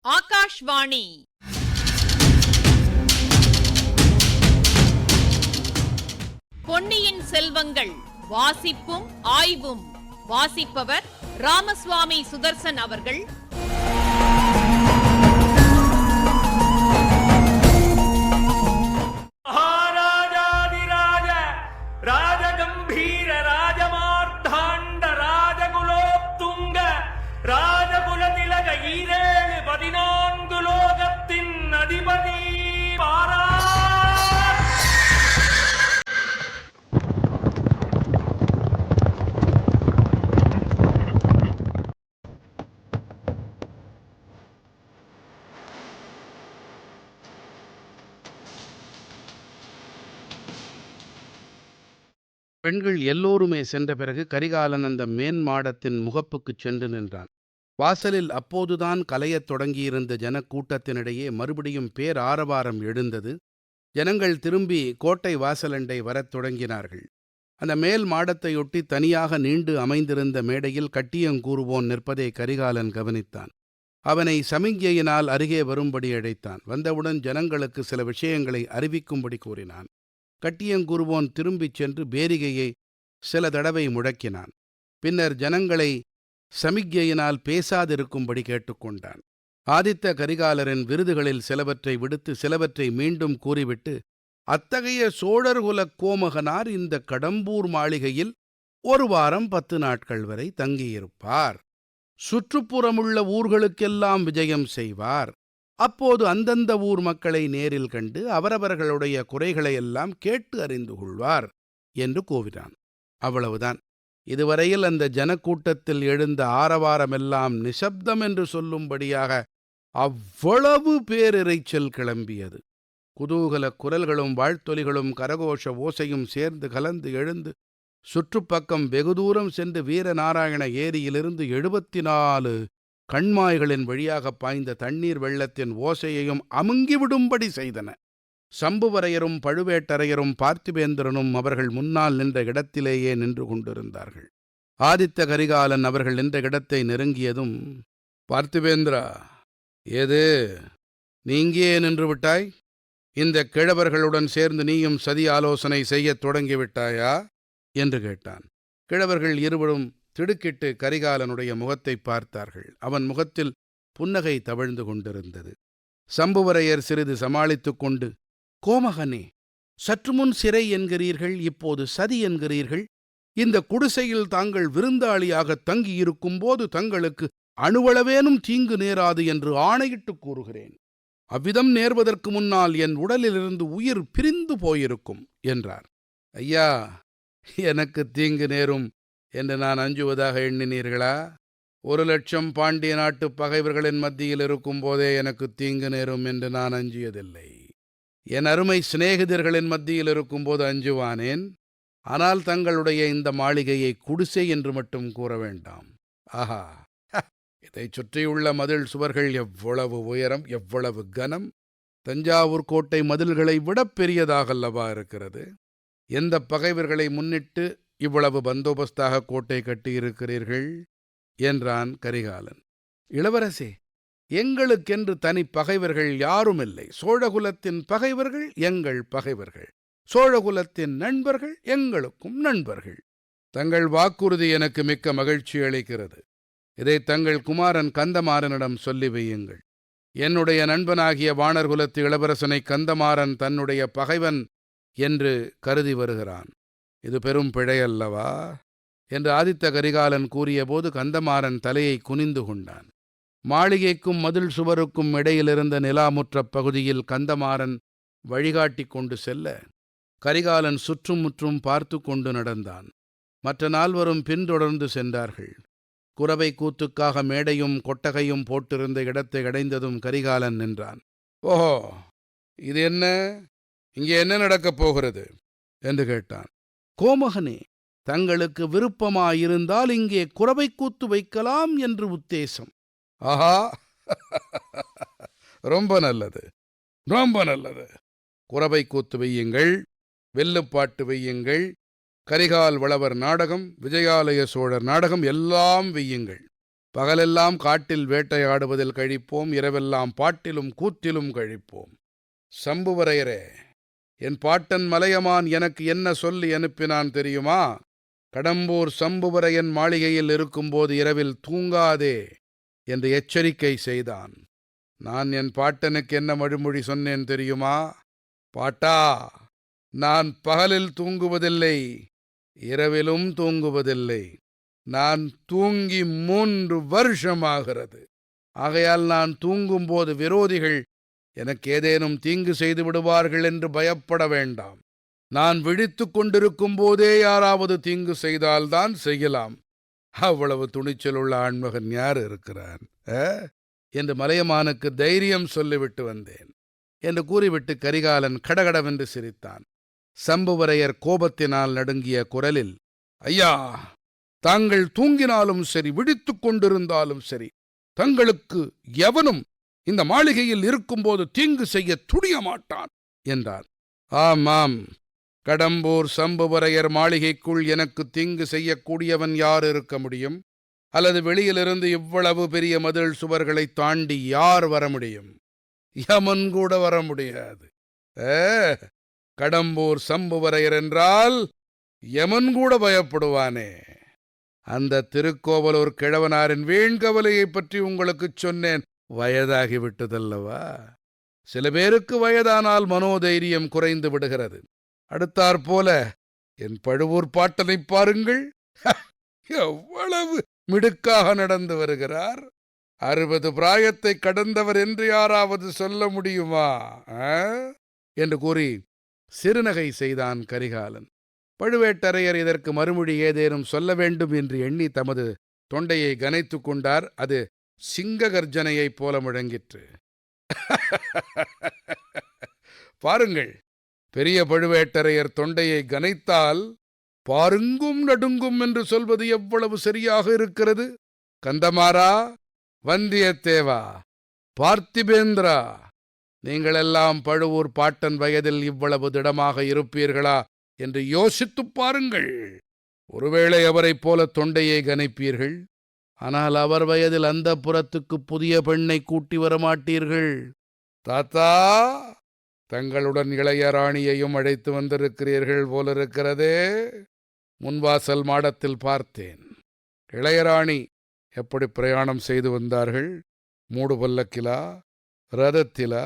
ஆகாஷ்வாணி. பொன்னியின் செல்வங்கள் வாசிப்பும் ஆய்வும். வாசிப்பவர் ராமசுவாமி சுதர்சன் அவர்கள். மகாராஜாதிராஜ ராஜகம்பீர ராஜமார்த்தாண்ட ராஜகுலோத்துங்க ராஜகுலதிலக ஈரேழு 14 லோகத்தின் அதிபதி பாரா. பெண்கள் எல்லோருமே சென்ற பிறகு கரிகாலன் அந்த மேன் மாடத்தின் முகப்புக்குச் சென்று நின்றான். வாசலில் அப்போதுதான் கலையத் தொடங்கியிருந்த ஜனக்கூட்டத்தினிடையே மறுபடியும் பேராரவாரம் எழுந்தது. ஜனங்கள் திரும்பி கோட்டை வாசலண்டை வரத் தொடங்கினார்கள். அந்த மேல் மாடத்தையொட்டி தனியாக நீண்டு அமைந்திருந்த மேடையில் கட்டியங்கூறுவோன் நிற்பதை கரிகாலன் கவனித்தான். அவனை சமிக்ஞையினால் அருகே வரும்படி அழைத்தான். வந்தவுடன் ஜனங்களுக்கு சில விஷயங்களை அறிவிக்கும்படி கூறினான். கட்டியங்கூறுவோன் திரும்பிச் சென்று பேரிகையை சில தடவை முழக்கினான். பின்னர் ஜனங்களை சமிக்ஞையினால் பேசாதிருக்கும்படி கேட்டுக்கொண்டான். ஆதித்த கரிகாலரின் விருதுகளில் சிலவற்றை விடுத்து சிலவற்றை மீண்டும் கூறிவிட்டு, அத்தகைய சோழர்குலக் கோமகனார் இந்த கடம்பூர் மாளிகையில் 1 வாரம் 10 நாட்கள் வரை தங்கியிருப்பார். சுற்றுப்புறமுள்ள ஊர்களுக்கெல்லாம் விஜயம் செய்வார். அப்போது அந்தந்த ஊர் மக்களை நேரில் கண்டு அவரவர்களுடைய குறைகளையெல்லாம் கேட்டு அறிந்து கொள்வார் என்று கூவினான். அவ்வளவுதான். இதுவரையில் அந்த ஜனக்கூட்டத்தில் எழுந்த ஆரவாரமெல்லாம் நிசப்தம் என்று சொல்லும்படியாக அவ்வளவு பேரிரைச்சல் கிளம்பியது. குதூகலக் குரல்களும் வாழ்த்தொலிகளும் கரகோஷ ஓசையும் சேர்ந்து கலந்து எழுந்து சுற்றுப்பக்கம் வெகு தூரம் சென்று வீரநாராயண ஏரியிலிருந்து 74 கண்மாய்களின் வழியாக பாய்ந்த தண்ணீர் வெள்ளத்தின் ஓசையையும் அமுங்கிவிடும்படி செய்தன. சம்புவரையரும் பழுவேட்டரையரும் பார்த்திபேந்திரனும் அவர்கள் முன்னால் நின்ற இடத்திலேயே நின்று கொண்டிருந்தார்கள். ஆதித்த கரிகாலன் அவர்கள் நின்ற இடத்தை நெருங்கியதும், பார்த்திபேந்திரா, ஏது நீ இங்கேயே நின்று விட்டாய்? இந்த கிழவர்களுடன் சேர்ந்து நீயும் சதி ஆலோசனை செய்யத் தொடங்கிவிட்டாயா என்று கேட்டான். கிழவர்கள் இருவரும் திடுக்கிட்டு கரிகாலனுடைய முகத்தை பார்த்தார்கள். அவன் முகத்தில் புன்னகை தவழ்ந்து கொண்டிருந்தது. சம்புவரையர் சிறிது சமாளித்துக் கொண்டு, கோமகனே, சற்று முன் சிறை என்கிறீர்கள், இப்போது சதி என்கிறீர்கள். இந்த குடிசையில் தாங்கள் விருந்தாளியாக தங்கியிருக்கும் போது தங்களுக்கு அணுவளவேனும் தீங்கு நேராது என்று ஆணையிட்டு கூறுகிறேன். அவ்விதம் நேர்வதற்கு முன்னால் என் உடலிலிருந்து உயிர் பிரிந்து போயிருக்கும் என்றார். ஐயா, எனக்கு தீங்கு நேரும் என்று நான் அஞ்சுவதாக எண்ணினீர்களா? 1,00,000 பாண்டிய நாட்டு பகைவர்களின் மத்தியில் இருக்கும் போதே எனக்கு தீங்கு நேரும் என்று நான் அஞ்சியதில்லை. என் அருமை சிநேகிதர்களின் மத்தியில் இருக்கும்போது அஞ்சுவானேன்? ஆனால் தங்களுடைய இந்த மாளிகையை குடிசை என்று மட்டும் கூற வேண்டாம். ஆஹா, இதைச் சுற்றியுள்ள மதில் சுவர்கள் எவ்வளவு உயரம், எவ்வளவு கனம்! தஞ்சாவூர் கோட்டை மதில்களை விட பெரியதாகல்லவா இருக்கிறது? எந்த பகைவர்களை முன்னிட்டு இவ்வளவு பந்தோபஸ்தாக கோட்டை கட்டியிருக்கிறீர்கள் என்றான் கரிகாலன். இளவரசே, எங்களுக்கென்று தனி பகைவர்கள் யாருமில்லை. சோழகுலத்தின் பகைவர்கள் எங்கள் பகைவர்கள், சோழகுலத்தின் நண்பர்கள் எங்களுக்கும் நண்பர்கள். தங்கள் வாக்குறுதி எனக்கு மிக்க மகிழ்ச்சி அளிக்கிறது. இதை தங்கள் குமாரன் கந்தமாறனிடம் சொல்லி வையுங்கள். என்னுடைய நண்பனாகிய வாணர்குலத்து இளவரசனை கந்தமாறன் தன்னுடைய பகைவன் என்று கருதி வருகிறான். இது பெரும் பிழையல்லவா என்று ஆதித்த கரிகாலன் கூறியபோது கந்தமாறன் தலையை குனிந்து கொண்டான். மாளிகைக்கும் மதில் சுவருக்கும் இடையிலிருந்த நிலாமுற்ற பகுதியில் கந்தமாறன் வழிகாட்டி கொண்டு செல்ல கரிகாலன் சுற்றும் முற்றும் பார்த்து கொண்டு நடந்தான். மற்ற நால்வரும் பின்தொடர்ந்து சென்றார்கள். குரவை கூத்துக்காக மேடையும் கொட்டகையும் போட்டிருந்த இடத்தை அடைந்ததும் கரிகாலன் நின்றான். ஓஹோ, இது என்ன? இங்கே என்ன நடக்கப் போகிறது என்று கேட்டான். கோமகனே, தங்களுக்கு விருப்பமாயிருந்தால் இங்கே குரவை கூத்து வைக்கலாம் என்று உத்தேசம். ஆஹா, ரொம்ப நல்லது, ரொம்ப நல்லது. குரவை கூத்து வையுங்கள், வெல்லுப்பாட்டு வையுங்கள், கரிகால் வளவர் நாடகம், விஜயாலய சோழர் நாடகம் எல்லாம் வையுங்கள். பகலெல்லாம் காட்டில் வேட்டையாடுவதில் கழிப்போம், இரவெல்லாம் பாட்டிலும் கூத்திலும் கழிப்போம். சம்புவரையரே, என் பாட்டன் மலையமான் எனக்கு என்ன சொல்லி அனுப்பினான் தெரியுமா? கடம்பூர் சம்புவரையன் மாளிகையில் இருக்கும்போது இரவில் தூங்காதே என்று எச்சரிக்கை செய்தான். நான் என் பாட்டனுக்கு என்ன மறுமொழி சொன்னேன் தெரியுமா? பாட்டா, நான் பகலில் தூங்குவதில்லை, இரவிலும் தூங்குவதில்லை. நான் தூங்கி 3 வருஷமாகிறது. ஆகையால் நான் தூங்கும்போது விரோதிகள் எனக்கு ஏதேனும் தீங்கு செய்து விடுவார்கள் என்று பயப்பட வேண்டாம். நான் விழித்துக் கொண்டிருக்கும் போதே யாராவது தீங்கு செய்தால்தான் செய்யலாம். அவ்வளவு துணிச்சலுள்ள ஆண்மகன் யார் இருக்கிறான் என்று மலையமானுக்கு தைரியம் சொல்லிவிட்டு வந்தேன் என்று கூறிவிட்டு கரிகாலன் கடகடவென்று சிரித்தான். சம்புவரையர் கோபத்தினால் நடுங்கிய குரலில், ஐயா, தாங்கள் தூங்கினாலும் சரி, விழித்துக் கொண்டிருந்தாலும் சரி, தங்களுக்கு எவனும் இந்த மாளிகையில் இருக்கும்போது தீங்கு செய்ய துணிய மாட்டான் என்றார். ஆமாம், கடம்பூர் சம்புவரையர் மாளிகைக்குள் எனக்கு தீங்கு செய்யக்கூடியவன் யார் இருக்க முடியும்? அல்லது வெளியிலிருந்து இவ்வளவு பெரிய மதில் சுவர்களை தாண்டி யார் வர முடியும்? யமன் கூட வர முடியாது. கடம்பூர் சம்புவரையர் என்றால் யமன் கூட பயப்படுவானே. அந்த திருக்கோவலூர் கிழவனாரின் வீண்கவலையை பற்றி உங்களுக்கு சொன்னேன். வயதாகிவிட்டதல்லவா? சில பேருக்கு வயதானால் மனோதைரியம் குறைந்து விடுகிறது. அடுத்தாற்போல என் பழுவூர் பாட்டனை பாருங்கள், எவ்வளவு மிடுக்காக நடந்து வருகிறார். 60 பிராயத்தை கடந்தவர் என்று யாராவது சொல்ல முடியுமா என்று கூறி சிறுநகை செய்தான் கரிகாலன். பழுவேட்டரையர் இதற்கு மறுமொழி ஏதேனும் சொல்ல வேண்டும் என்று எண்ணி தமது தொண்டையை கனைத்துக் கொண்டார். அது சிங்க கர்ஜனையைப் போல முழங்கிற்று. பாருங்கள், பெரிய பழுவேட்டரையர் தொண்டையை கனைத்தால் பாருங்கும் நடுங்கும் என்று சொல்வது எவ்வளவு சரியாக இருக்கிறது. கந்தமாறா, வந்தியத்தேவா, பார்த்திபேந்திரா, நீங்களெல்லாம் பழுவூர் பாட்டன் வயதில் இவ்வளவு திடமாக இருப்பீர்களா என்று யோசித்துப் பாருங்கள். ஒருவேளை அவரைப் போல தொண்டையை கனைப்பீர்கள். ஆனால் அவர் வயதில் அந்தப்புரத்துக்கு புதிய பெண்ணை கூட்டி வரமாட்டீர்கள். தாத்தா, தங்களுடன் இளைய ராணியையும் அழைத்து வந்திருக்கிறீர்கள் போலிருக்கிறதே. முன்வாசல் மாடத்தில் பார்த்தேன். இளையராணி எப்படி பிரயாணம் செய்து வந்தார்கள்? மூடு பல்லக்கிலா, ரதத்திலா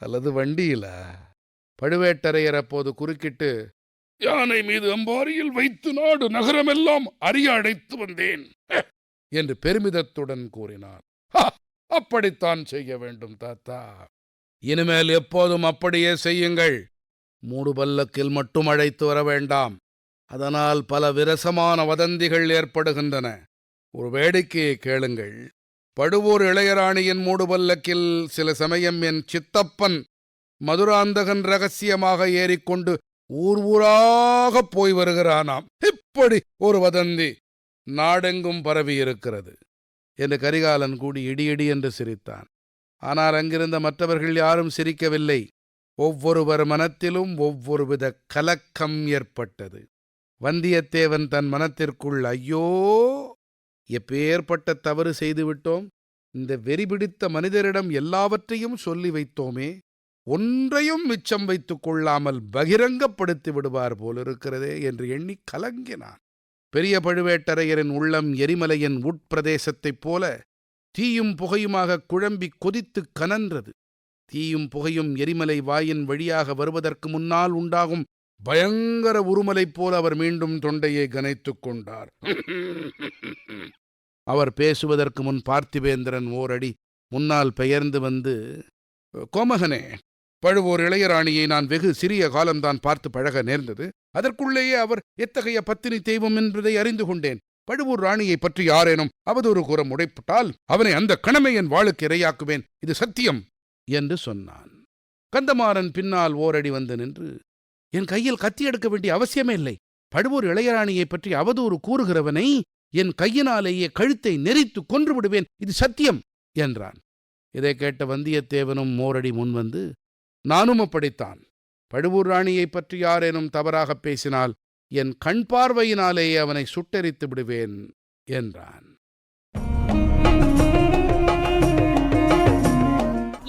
அல்லது வண்டியிலா? பழுவேட்டரையர் அப்போது குறுக்கிட்டு, யானை மீது அம்பாரியில் வைத்து நாடு நகரமெல்லாம் அறிய அழைத்து வந்தேன் என்று பெருமிதத்துடன் கூறினார். அப்படித்தான் செய்ய வேண்டும் தாத்தா. இனிமேல் எப்போதும் அப்படியே செய்யுங்கள். மூடு பல்லக்கில் மட்டும் அழைத்து வர வேண்டாம். அதனால் பல விரசமான வதந்திகள் ஏற்படுகின்றன. ஒரு வேடிக்கையை கேளுங்கள். பழுவூர் இளையராணியின் மூடு பல்லக்கில் சில சமயம் என் சித்தப்பன் மதுராந்தகன் ரகசியமாக ஏறிக்கொண்டு ஊர் ஊராக போய் வருகிறானாம். இப்படி ஒரு வதந்தி நாடெங்கும் பரவியிருக்கிறது என்று கரிகாலன் கூடி இடியிடி என்று சிரித்தான். ஆனால் அங்கிருந்த மற்றவர்கள் யாரும் சிரிக்கவில்லை. ஒவ்வொருவர் மனத்திலும் ஒவ்வொருவித கலக்கம் ஏற்பட்டது. வந்தியத்தேவன் தன் மனத்திற்குள், ஐயோ, எப்பேற்பட்ட தவறு செய்துவிட்டோம். இந்த வெறிபிடித்த மனிதரிடம் எல்லாவற்றையும் சொல்லி வைத்தோமே, ஒன்றையும் மிச்சம் வைத்துக் கொள்ளாமல் பகிரங்கப்படுத்தி விடுவார் போலிருக்கிறதே என்று எண்ணி கலங்கினான். பெரிய பழுவேட்டரையரின் உள்ளம் எரிமலையின் உட்பிரதேசத்தைப் போல தீயும் புகையுமாக குழம்பி கொதித்து கனன்றது. தீயும் புகையும் எரிமலை வாயின் வழியாக வருவதற்கு முன்னால் உண்டாகும் பயங்கர உருமலைப் போல அவர் மீண்டும் தொண்டையை கனைத்துக் கொண்டார். அவர் பேசுவதற்கு முன் பார்த்திபேந்திரன் ஓரடி முன்னால் பெயர்ந்து வந்து, கோமகனே, பழுவூர் இளையராணியை நான் வெகு சிறிய காலம்தான் பார்த்து பழக நேர்ந்தது. அதற்குள்ளேயே அவர் எத்தகைய பத்தினி தெய்வம் என்பதை அறிந்து கொண்டேன். பழுவூர் ராணியை பற்றி யாரேனும் அவதூறு கூற முடைப்பட்டால் அவனை அந்த கணமை என் வாளுக்கு இரையாக்குவேன். இது சத்தியம் என்று சொன்னான். கந்தமாறன் பின்னால் ஓரடி வந்து நின்று, என் கையில் கத்தி எடுக்க வேண்டிய அவசியமே இல்லை. பழுவூர் இளையராணியை பற்றி அவதூறு கூறுகிறவனை என் கையினாலேயே கழுத்தை நெரித்து கொன்று விடுவேன். இது சத்தியம் என்றான். இதை கேட்ட வந்தியத்தேவனும் ஓரடி முன்வந்து, நானும் அப்படித்தான். பழுவூர் ராணியை பற்றி யாரேனும் தவறாகப் பேசினால் என் கண் பார்வையினாலேயே அவனை சுட்டெரித்து விடுவேன் என்றான்.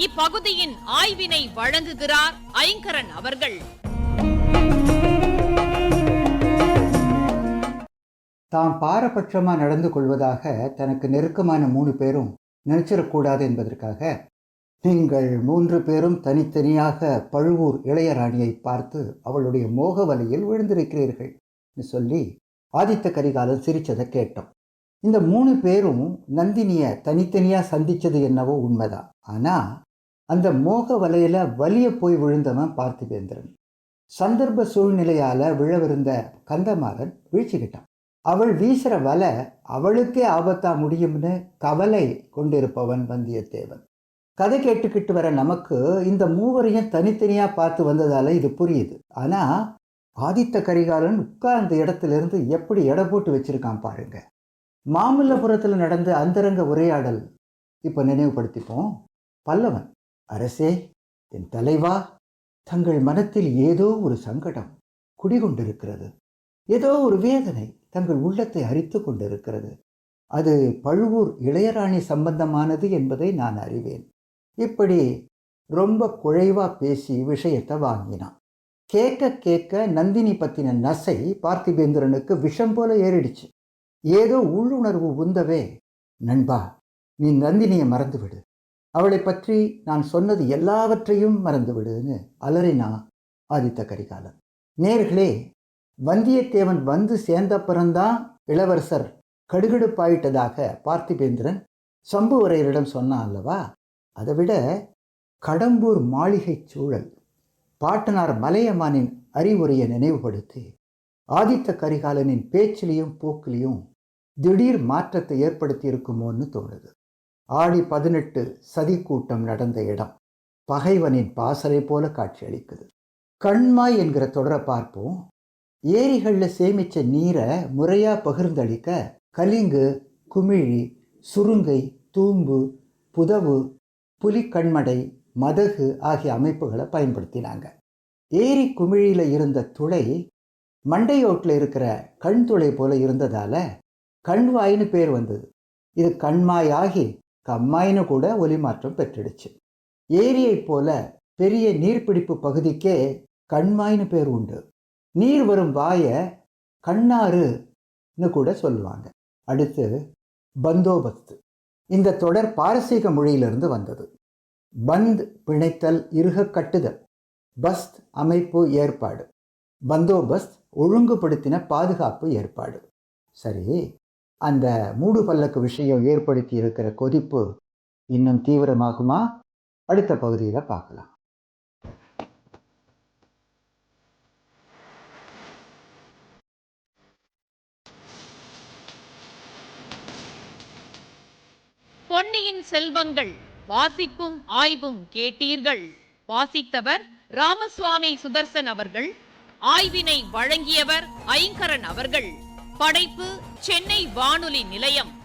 இப்பகுதியின் ஆய்வினை வழங்குகிறார் ஐங்கரன் அவர்கள். தாம் பாரபட்சமா நடந்து கொள்வதாக தனக்கு நெருக்கமான 3 பேரும் நினைச்சிடக்கூடாது என்பதற்காக நீங்கள் 3 பேரும் தனித்தனியாக பழுவூர் இளையராணியை பார்த்து அவளுடைய மோக வலையில் விழுந்திருக்கிறீர்கள் சொல்லி ஆதித்த கரிகாலன் சிரிச்சதை கேட்டோம். இந்த 3 பேரும் நந்தினிய தனித்தனியா சந்திச்சது என்னவோ உண்மைதான். ஆனா அந்த மோக வலையில வலிய போய் விழுந்தவன் பார்த்திபேந்திரன். சந்தர்ப்ப சூழ்நிலையால விழவிருந்த கந்தமாறன் வீழ்ச்சிக்கிட்டான். அவள் வீசுற வலை அவளுக்கே ஆபத்தா முடியும்னு கவலை கொண்டிருப்பவன் வந்தியத்தேவன். கதை கேட்டுக்கிட்டு வர நமக்கு இந்த மூவரையும் தனித்தனியா பார்த்து வந்ததால இது புரியுது. ஆனா ஆதித்த கரிகாலன் உட்கார்ந்த இடத்திலிருந்து எப்படி எடை போட்டு வச்சிருக்கான் பாருங்க. மாமல்லபுரத்தில் நடந்த அந்தரங்க உரையாடல் இப்ப நினைவுபடுத்திப்போம். பல்லவன், அரசே, என் தலைவா, தங்கள் மனத்தில் ஏதோ ஒரு சங்கடம் குடிகொண்டிருக்கிறது. ஏதோ ஒரு வேதனை தங்கள் உள்ளத்தை அரித்து கொண்டிருக்கிறது. அது பழுவூர் இளையராணி சம்பந்தமானது என்பதை நான் அறிவேன். இப்படி ரொம்ப குழைவா பேசி விஷயத்தை வாங்கினான். கேட்க கேட்க நந்தினி பத்தின நசை பார்த்திபேந்திரனுக்கு விஷம் போல ஏறிடுச்சு. ஏதோ உள்ளுணர்வு உந்தவே, நண்பா, நீ நந்தினியை மறந்துவிடு, அவளை பற்றி நான் சொன்னது எல்லாவற்றையும் மறந்துவிடுன்னு அலறினா ஆதித்த கரிகாலன். நேர்களே, வந்தியத்தேவன் வந்து சேர்ந்தப்புறம்தான் இளவரசர் கடுகடுப்பாயிட்டதாக பார்த்திபேந்திரன் சம்புவரையரிடம் சொன்னான் அல்லவா? அதை விட கடம்பூர் மாளிகை சூழல் பாட்டனார் மலையமானின் அறிவுரையை நினைவுபடுத்தி ஆதித்த கரிகாலனின் பேச்சிலையும் போக்கிலையும் திடீர் மாற்றத்தை ஏற்படுத்தி இருக்குமோன்னு தோணுது. ஆடி 18 சதி கூட்டம் நடந்த இடம் பகைவனின் பாசறை போல காட்சியளிக்குது. கண்மாய் என்கிற தொடரை பார்ப்போம். ஏரிகளில் சேமிச்ச நீரை முறையா பகிர்ந்தளிக்க கலிங்கு, குமிழி, சுருங்கை, தூம்பு, புதவு, புலிக்கண்மடை, மதகு ஆகிய அமைப்புகளை பயன்படுத்தினாங்க. ஏரி குமிழியில் இருந்த துளை மண்டையோட்டில் இருக்கிற கண் துளை போல இருந்ததால கண்வாயின்னு பேர் வந்தது. இது கண்மாயாகி கம்மாயின்னு கூட ஒலி மாற்றம் பெற்றுடுச்சு. ஏரியைப் போல பெரிய நீர்பிடிப்பு பகுதிக்கே கண்மாயின்னு பேர் உண்டு. நீர் வரும் வாயை கண்ணாறுன்னு கூட சொல்லுவாங்க. அடுத்து பந்தோபஸ்து. இந்த தொடர் பாரசீக மொழியிலிருந்து வந்தது. பந்த் பிணைத்தல், இறுக கட்டுதல், பஸ்த் அமைப்பு ஏற்பாடு, பந்தோபஸ்த் ஒழுங்குபடுத்தின பாதுகாப்பு ஏற்பாடு. சரி, அந்த மூடு பல்லக்கு விஷயம் ஏற்படுத்தி இருக்கிற கொதிப்பு இன்னும் தீவிரமாகுமா? அடுத்த பகுதியில் பார்க்கலாம். பொன்னியின் செல்வங்கள் வாசிப்பும் ஆய்வும் கேட்டீர்கள். வாசித்தவர் ராமசுவாமி சுதர்சன் அவர்கள். ஆய்வினை வழங்கியவர் ஐங்கரன் அவர்கள். படைப்பு சென்னை வானொலி நிலையம்.